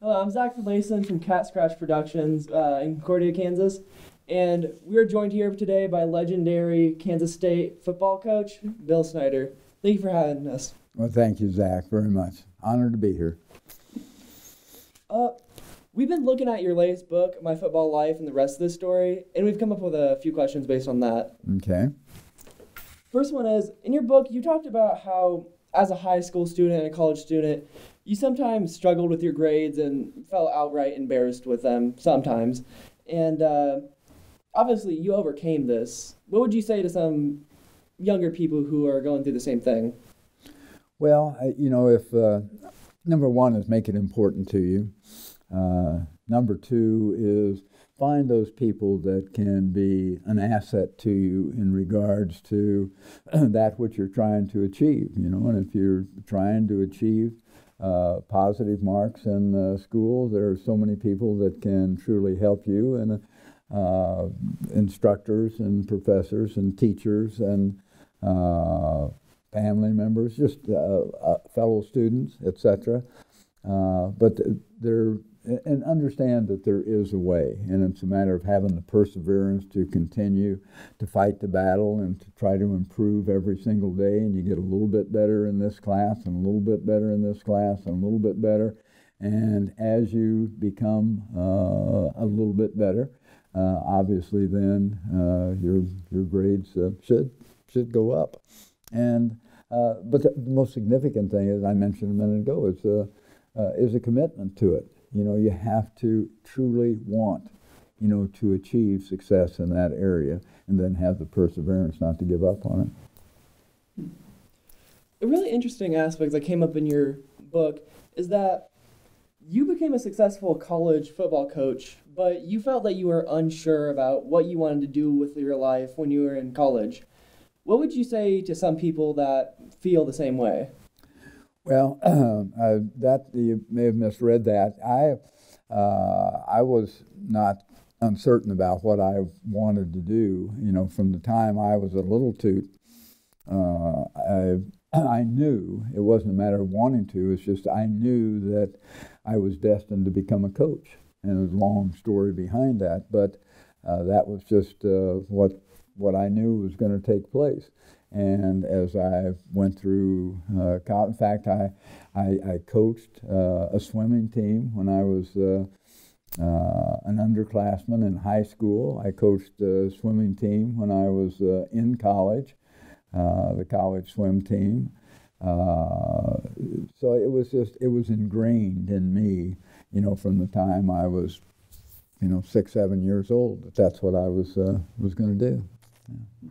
Hello, I'm Zac Finlayson from Cat Scratch Productions in Concordia, Kansas. And we are joined here today by legendary Kansas State football coach, Bill Snyder. Thank you for having us. Well, thank you, Zach, very much. Honored to be here. We've been looking at your latest book, My Football Life, and the rest of the story, and we've come up with a few questions based on that. Okay. First one is, in your book, you talked about how, as a high school student and a college student, you sometimes struggled with your grades and felt outright embarrassed with them sometimes. And obviously, you overcame this. What would you say to some younger people who are going through the same thing? Well, if number one is make it important to you. Number two is find those people that can be an asset to you in regards to that which you're trying to achieve. And if you're trying to achieve positive marks in school, there are so many people that can truly help you, and instructors and professors and teachers and family members, just fellow students, etc. But and understand that there is a way, and it's a matter of having the perseverance to continue to fight the battle and to try to improve every single day, and you get a little bit better in this class and a little bit better in this class and a little bit better, and as you become a little bit better, obviously then your grades should go up. And but the most significant thing, as I mentioned a minute ago, is a commitment to it. You have to truly want, to achieve success in that area, and then have the perseverance not to give up on it. A really interesting aspect that came up in your book is that you became a successful college football coach, but you felt that you were unsure about what you wanted to do with your life when you were in college. What would you say to some people that feel the same way? Well, that you may have misread that. I was not uncertain about what I wanted to do. From the time I was a little toot, I knew it wasn't a matter of wanting to. It's just I knew that I was destined to become a coach, and there's a long story behind that. But that was just what I knew was going to take place. And as I went through, in fact, I coached a swimming team when I was an underclassman in high school. I coached a swimming team when I was in college, the college swim team. So it was ingrained in me, from the time I was, 6, 7 years old, that's what I was going to do. Yeah.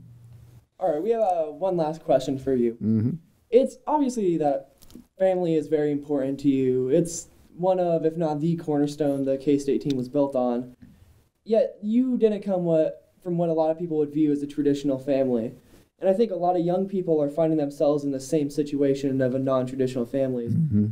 All right, we have one last question for you. Mm-hmm. It's obviously that family is very important to you. It's one of, if not the cornerstone the K-State team was built on. Yet you didn't come from what a lot of people would view as a traditional family. And I think a lot of young people are finding themselves in the same situation of a non-traditional family. Mm-hmm.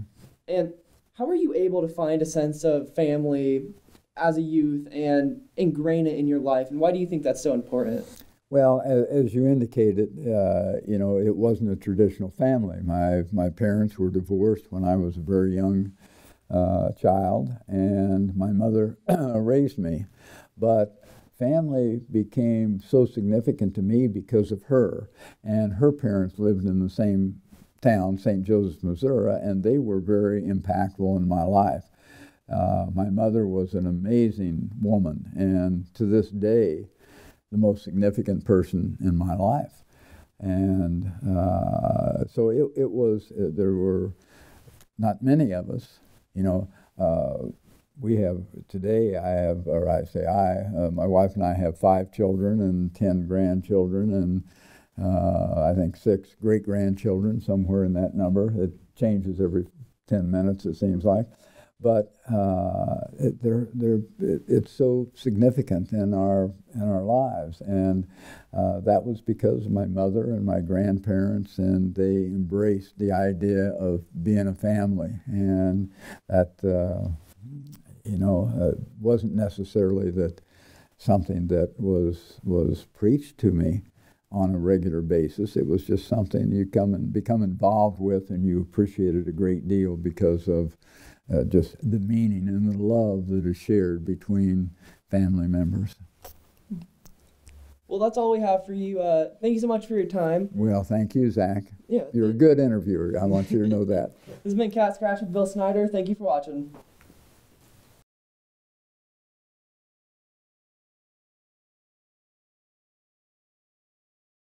And how are you able to find a sense of family as a youth and ingrain it in your life? And why do you think that's so important? Well, as you indicated, it wasn't a traditional family. My parents were divorced when I was a very young child, and my mother raised me. But family became so significant to me because of her, and her parents lived in the same town, St. Joseph, Missouri, and they were very impactful in my life. My mother was an amazing woman, and to this day, the most significant person in my life. And so it was, there were not many of us, we have, today my wife and I have 5 children and 10 grandchildren and I think 6 great-grandchildren, somewhere in that number. It changes every 10 minutes, it seems like. But it's so significant in our lives, and that was because of my mother and my grandparents, and they embraced the idea of being a family, and that wasn't necessarily that something that was preached to me on a regular basis. It was just something you come and become involved with, and you appreciate it a great deal because of just the meaning and the love that is shared between family members. Well, that's all we have for you. Thank you so much for your time. Well, thank you, Zach. Yeah, You're a good interviewer. I want you to know that. This has been Cat Scratch with Bill Snyder. Thank you for watching.